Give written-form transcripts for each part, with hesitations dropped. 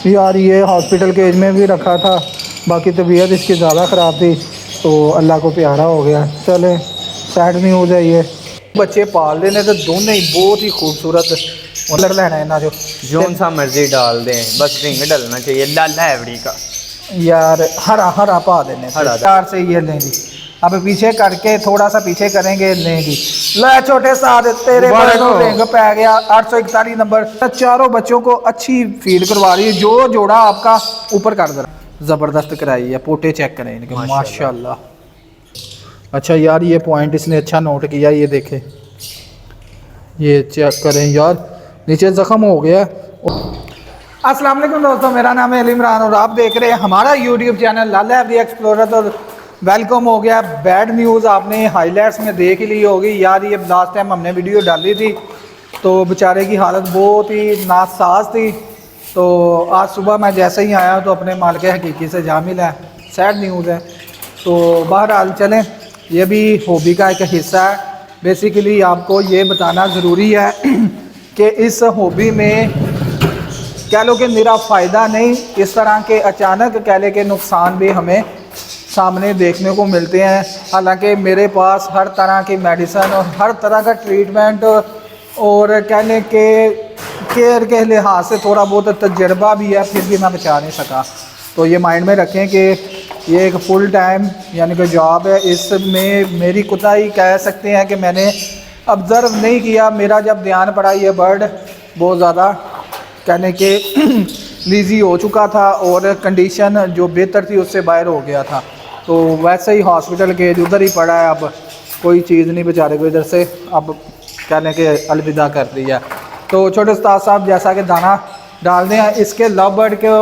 यार ये हॉस्पिटल के एज में भी रखा था, बाकी तबीयत इसकी ज़्यादा ख़राब थी तो अल्लाह को प्यारा हो गया। चले सैड न्यूज़ है ये। बच्चे पाल लेने तो दोनों ही बहुत ही खूबसूरत कलर लेना है ना जो जोन सा मर्जी डाल दें, बस रिंग डलना चाहिए। लाला एवरी का यार हरा हरा पा देने हरा चार से ये लेंगी। अब पीछे करके थोड़ा सा पीछे करेंगे लेंगी। ले छोटे साथ तेरे रिंग पै गया 841 नंबर। चारों बच्चों को अच्छी फीड करवा रही है। जो जोड़ा आपका ऊपर कर दे ज़बरदस्त कराई है। पोटे चेक करें इनके माशाल्लाह। अच्छा यार ये पॉइंट इसने अच्छा नोट किया, ये देखे, ये चेक करें यार नीचे ज़ख्म हो गया। अस्सलाम वालेकुम दोस्तों, मेरा नाम है अली इमरान और आप देख रहे हैं हमारा यूट्यूब चैनल लाला एवरी एक्सप्लोरर। तो वेलकम हो गया। बैड न्यूज़ आपने हाईलाइट्स में देख ही ली होगी यार। ये लास्ट टाइम हमने वीडियो डाली थी तो बेचारे की हालत बहुत ही नासाज थी। तो आज सुबह मैं जैसे ही आया तो अपने मालिक हकीकी से जा मिला। सैड न्यूज़ है। तो बहरहाल चलें, ये भी हॉबी का एक हिस्सा है। बेसिकली आपको ये बताना ज़रूरी है कि इस हॉबी में कह लो कि मेरा फ़ायदा नहीं, इस तरह के अचानक कह ले के नुकसान भी हमें सामने देखने को मिलते हैं। हालांकि मेरे पास हर तरह की मेडिसिन और हर तरह का ट्रीटमेंट और कहने के केयर के लिहाज से थोड़ा बहुत तजर्बा भी है, फिर भी मैं बचा नहीं सका। तो ये माइंड में रखें कि ये एक फुल टाइम यानी कि जॉब है। इसमें मेरी कोताही कह सकते हैं कि मैंने ऑब्ज़र्व नहीं किया। मेरा जब ध्यान पड़ा ये बर्ड बहुत ज़्यादा कहने के लीजी हो चुका था और कंडीशन जो बेहतर थी उससे बाहर हो गया था। तो वैसे ही हॉस्पिटल के उधर ही पड़ा है। अब कोई चीज़ नहीं बेचारे को इधर से अब कहने के अलविदा कर दिया। तो छोटे उस्ताद साहब जैसा कि दाना डालने हैं, इसके लव बर्ड के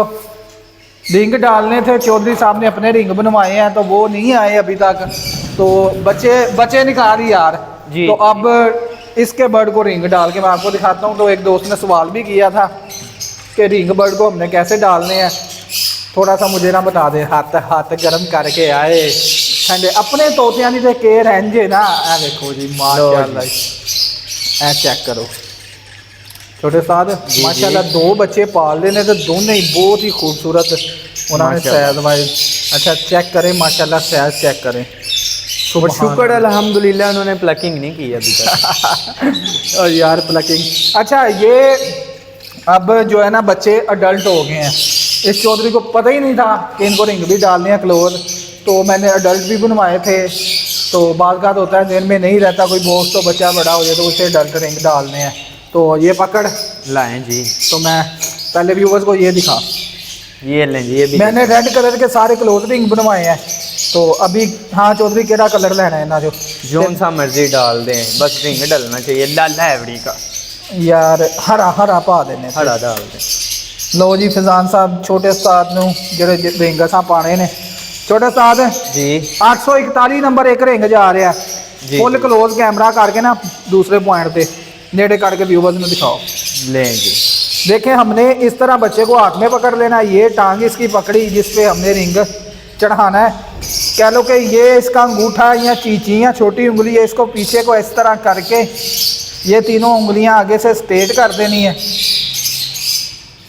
रिंग डालने थे। चौधरी साहब ने अपने रिंग बनवाए हैं तो वो नहीं आए अभी तक। तो बच्चे निकाल यार जी। तो अब इसके बर्ड को रिंग डाल के मैं आपको दिखाता हूँ। तो एक दोस्त ने सवाल भी किया था कि रिंग बर्ड को हमने कैसे डालने हैं, थोड़ा सा मुझे ना बता दे। हाथ गर्म करके आए ठंडे अपने तोतियां नहीं थे के रेंजे ना। देखो जी माशाल्लाह, चेक करो छोटे साथ माशाल्लाह। दो बच्चे पाल लेने तो दोनों ही बहुत ही खूबसूरत उन्होंने सैज वाइज। अच्छा चेक करें माशाल्लाह, सैज चेक करें। शुक्र अल्हम्दुलिल्लाह उन्होंने प्लकिंग नहीं की अभी तक। और यार प्लकिंग, अच्छा ये अब जो है ना बच्चे अडल्ट हो गए हैं। इस चौधरी को पता ही नहीं था कि इनको रिंग भी डालने हैं क्लोज। तो मैंने अडल्ट भी बनवाए थे। तो बात होता है दिन में नहीं रहता कोई बोझ, तो बच्चा बड़ा हो जाए तो उसे अडल्ट रिंग डालने हैं। तो ये पकड़ लाएं जी। तो मैं पहले व्यूवर्स को ये दिखा, ये लें जी। ये भी मैंने रेड कलर के सारे क्लोज रिंग बनवाए हैं। तो अभी हाँ चौधरी केड़ा कलर लेना है ना जोन सा मर्जी डाल दें, बस रिंग डलना चाहिए। लाला एवरी का यार हरा हरा पा देने हरा डाल दें। लो जी फिजान साहब छोटे उस्ताद नूं जेड़े रिंग असां पाने ने। छोटे उस्ताद जी 841 नंबर एक रिंग जा रहा है। फुल क्लोज कैमरा करके ना दूसरे पॉइंट पे नेड़े करके व्यूवर्स में दिखाओ। लें जी। देखें हमने इस तरह बच्चे को हाथ में पकड़ लेना। ये टांग इसकी पकड़ी जिस पे हमने रिंग चढ़ाना है। कह लो कि ये इसका अंगूठा या चीची या छोटी उंगली है, इसको पीछे को इस तरह करके ये तीनों उंगलियां आगे से स्ट्रेट कर देनी है।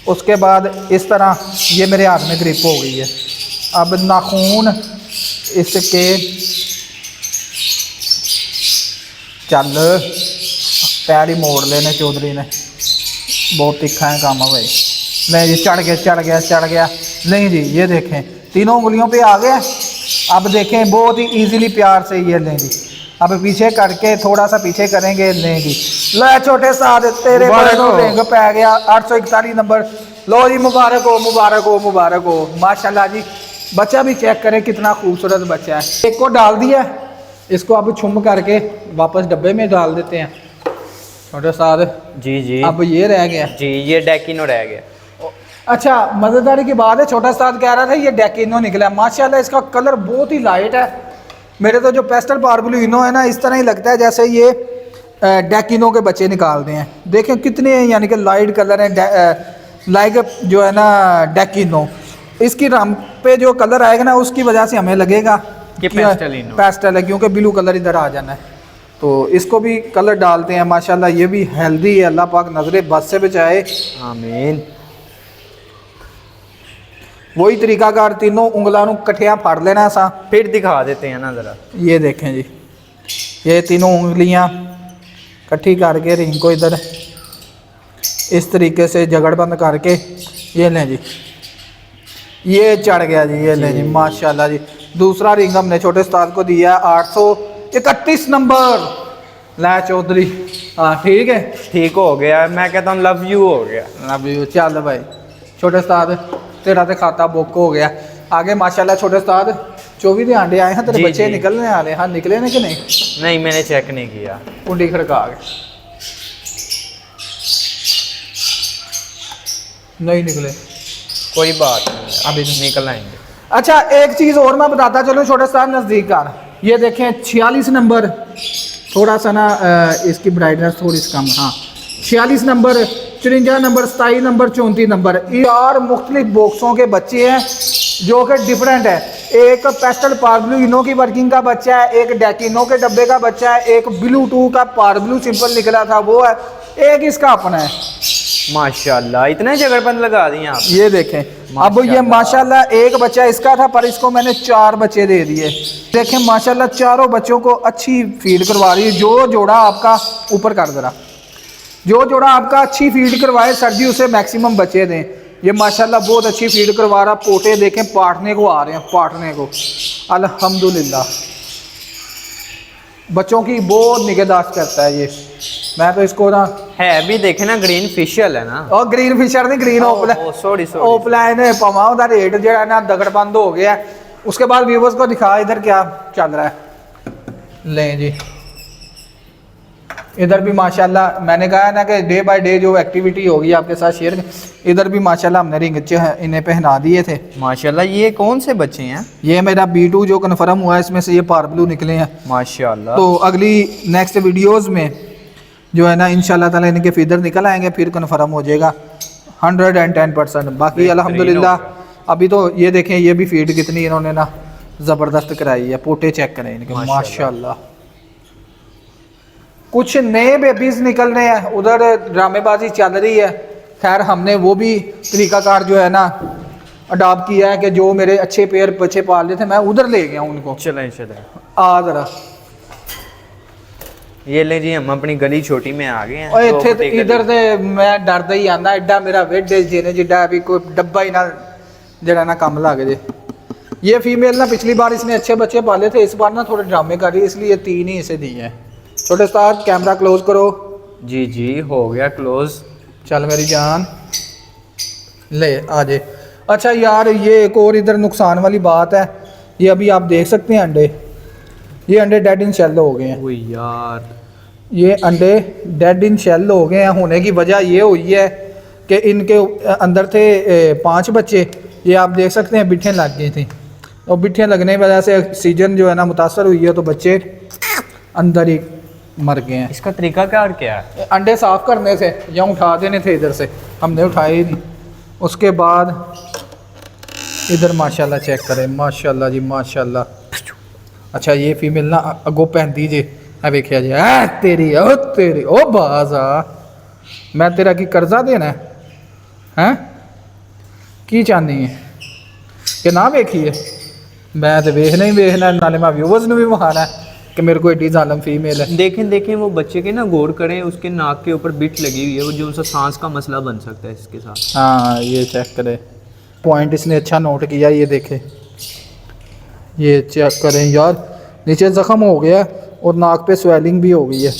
उसके बाद इस तरह ये मेरे हाथ में ग्रिप हो गई है। अब नाखून इसके चल पैर ही मोड़ लेने चौधरी ने, बहुत तिखा है काम भाई। नहीं जी चढ़ गया। नहीं जी ये देखें तीनों उंगलियों पे आ गया। अब देखें बहुत ही इजीली प्यार से ये लें जी। अब पीछे करके थोड़ा सा पीछे करेंगे लें जी। ले छोटे साथ तेरे रिंग पै गया 841 नंबर। लो जी मुबारक हो माशाल्लाह जी। बच्चा भी चेक करें कितना खूबसूरत बच्चा है। एक को डाल दिया, इसको अब छुम करके वापस डब्बे में डाल देते हैं छोटे साथ जी। अब ये रह गया जी, ये डेकिनो रह गया। अच्छा मज़ेदारी की बात है, छोटा साथ कह रहा था ये डेकिनो निकला। माशाल्लाह इसका कलर बहुत ही लाइट है। मेरे तो जो पेस्टल पार्बुलिनो है ना इस तरह ही लगता है जैसे ये डेकिनो के बच्चे निकालते हैं। देखें कितने यानी कि लाइट कलर है, लाइक जो है ना डेकिनो। इसकी रंग पे जो कलर आएगा ना उसकी वजह से हमें लगेगा कि पेस्टल है, क्योंकि ब्लू कलर इधर आ जाना है। तो इसको भी कलर डालते हैं। माशाल्लाह ये भी हेल्दी है, अल्लाह पाक नजरे बद से बचाए, आमीन। वही तरीकाकार तीनों उंगलों को कट्ठिया फड़ लेना असा। फिर दिखा देते हैं ना ज़रा। ये देखें जी, ये तीनों उंगलियां इकट्ठी करके रिंग को इधर इस तरीके से जगड़बंद करके ये लें जी, ये चढ़ गया जी, ये लें जी माशाल्लाह जी। दूसरा रिंग हमने छोटे उस्ताद को दिया 831 नंबर। ला चौधरी, हाँ ठीक है, ठीक हो गया। मैं कहता हूँ लव यू हो गया। Love you. चल भाई छोटे उस्ताद, तेरा तो खाता बुक हो गया। आगे माशाल्लाह छोटे उस्ताद 24 के आंडे आए हैं, तेरे जी, बच्चे जी। निकलने वाले। हाँ निकले ने कि नहीं? नहीं मैंने चेक नहीं किया। कुंडी खड़का के नहीं निकले, कोई बात नहीं, अभी निकल आएंगे। अच्छा एक चीज़ और मैं बताता चलो छोटे साहब नज़दीक का, ये देखें 46 नंबर, थोड़ा सा ना इसकी ब्राइटनेस थोड़ी सी कम, हाँ 46 नंबर, 54 नंबर, 27 नंबर, 34 नंबर, ये 4 मुख्तलिफ बॉक्सों के बच्चे हैं जो कि डिफरेंट है। एक पेस्टल पारब्लू इनो की वर्किंग का बच्चा है, एक डेकिनो के डब्बे का बच्चा है, एक ब्लू 2 का पारब्लू सिंपल निकला था वो है, एक इसका अपना है। माशाल्लाह इतने जगड़बंद लगा दिए आप। ये देखें, अब ये माशाल्लाह एक बच्चा इसका था पर इसको मैंने 4 बच्चे दे दिए। देखें माशाल्लाह चारों बच्चों को अच्छी फीड करवा रही है। जो जोड़ा आपका ऊपर कर जरा, जो जोड़ा आपका अच्छी फीड करवाए सर जी उसे मैक्सिमम बच्चे दें। ये माशाल्लाह बहुत अच्छी फीड करवा रहा। पोटे देखें पाटने को आ रहे हैं, पाटने को, अल्हम्दुलिल्लाह। बच्चों की बहुत निगहदाश्त करता है ये। मैं तो इसको ना है भी देखे ना, ग्रीन फिशियल है ना, और ग्रीन फिशर नहीं, ग्रीन ओपलाइन है पवा उदा रेट जो ना दगड़ बंद हो गया है। उसके बाद व्यूवर्स को दिखा इधर क्या चल रहा है। लें जी इधर भी माशाल्लाह मैंने कहा ना कि डे बाय डे जो एक्टिविटी होगी आपके साथ शेयर। इधर भी माशाल्लाह हमने रिंग इन्हें पहना दिए थे। माशाल्लाह ये कौन से बच्चे हैं? ये मेरा B2 जो कन्फर्म हुआ है, इसमें से ये पारब्लू निकले हैं माशाल्लाह। तो अगली नेक्स्ट वीडियोज़ में जो है ना इंशाल्लाह ताला इनके फीदर निकल आएंगे, फिर कन्फर्म हो जाएगा 110%। बाकी अल्हम्दुलिल्लाह अभी तो ये देखें, ये भी फीड कितनी इन्होंने ना ज़बरदस्त कराई है। पोटे चेक करें इनके माशाल्लाह। कुछ नए बेबीज़ निकल रहे हैं, उधर ड्रामेबाजी चल रही है। खैर हमने वो भी तरीकाकार जो है ना अडॉप्ट किया है कि जो मेरे अच्छे पेयर बच्चे पाल रहे थे मैं उधर ले गया उनको। चलें चलें आ जरा ये ले जी, हम अपनी गली छोटी में आ गए हैं। और इत्थे ते इधर से मैं डरदा ही आंदा, एडा मेरा वेड जिने जिड्डा भी कोई डब्बा ही ना जरा ना कम लग जे। ये फीमेल ना पिछली बार इसने अच्छे बच्चे पाले थे, इस बार ना थोड़े ड्रामे कर रही है, इसलिए 3 ही इसे दिए हैं। छोटे उस्ताद कैमरा क्लोज करो। जी जी हो गया क्लोज। चल मेरी जान ले आ जे। अच्छा यार ये एक और इधर नुकसान वाली बात है, ये अभी आप देख सकते हैं अंडे, ये अंडे डेड इन शेल हो गए हैं। ओए यार ये अंडे डेड इन शेल हो गए हैं। होने की वजह ये हुई है कि इनके अंदर थे 5 बच्चे, ये आप देख सकते हैं बिट्ठें लग गई थी, और बिट्ठें लगने की वजह से सीजन जो है ना मुतासर हुई है, तो बच्चे अंदर ही मर गए हैं। इसका तरीका कार क्या है? अंडे साफ करने से या उठा देने थे, इधर से हमने उठाए ही नहीं। उसके बाद इधर माशाल्लाह चेक करें, माशाल्लाह जी माशाल्लाह। अच्छा ये फीमेल ना अगो पहन दीजिए, अब देखिए जी तेरी ओ बाजा मैं तेरा की कर्जा देना है की चाहनी है कि ना वेखिए? मैं तो वेखना ही वेखना, नाले मैं व्यूवर्स ने भी विखाना है कि मेरे को एडी जालम फीमेल है। देखें देखें वो बच्चे के ना गौर करें, उसके नाक के ऊपर बिट लगी हुई है, वो जो सा सांस का मसला बन सकता है इसके साथ। हाँ ये चेक करें, पॉइंट इसने अच्छा नोट किया। ये देखें, ये चेक करें यार, नीचे ज़ख़म हो गया और नाक पे स्वेलिंग भी हो गई है।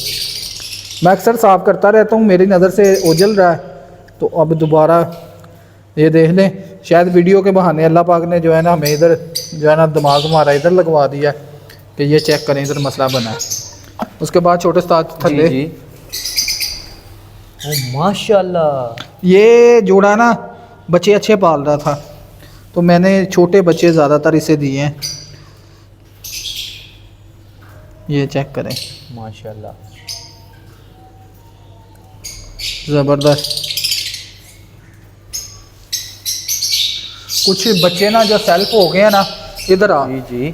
मैं अक्सर साफ़ करता रहता हूँ, मेरी नज़र से ओझल रहा है, तो अब दोबारा ये देख लें। शायद वीडियो के बहाने अल्लाह पाक ने जो है ना हमें इधर जो है ना दिमाग हमारा इधर लगवा दिया कि ये चेक करें इधर मसला बना है। उसके बाद छोटे साथ थल्ले जी ओ माशाल्लाह। ये जोड़ा ना बच्चे अच्छे पाल रहा था, तो मैंने छोटे बच्चे ज़्यादातर इसे दिए हैं। ये चेक करें माशाल्लाह ज़बरदस्त। कुछ बच्चे ना जो सेल्फ हो गए हैं ना, इधर आ जी जी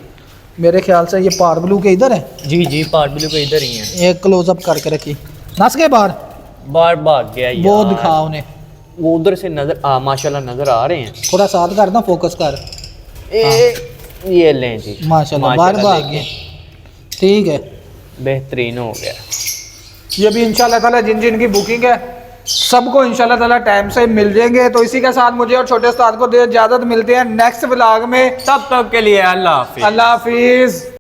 मेरे ख्याल से ये पारब्लू के इधर है। जी जी पारब्लू के इधर ही है। एक क्लोजअप करके रखी, नस के बाहर बार भाग गया यार। वो दिखा उन्हें, वो उधर से नजर माशाल्लाह नजर आ रहे हैं। थोड़ा साथ कर ना, फोकस कर। ये लें जी, माशाल्लाह बार बार देखिए, ठीक है, बेहतरीन हो गया। ये भी इंशाल्लाह ताला जिन जिन की बुकिंग है सबको इंशाल्लाह ताला टाइम से मिल जाएंगे। तो इसी के साथ मुझे और छोटे उस्ताद को दे इजाजत, मिलते हैं नेक्स्ट व्लॉग में। तब तक के लिए अल्लाह हाफिज। अल्लाह हाफिज।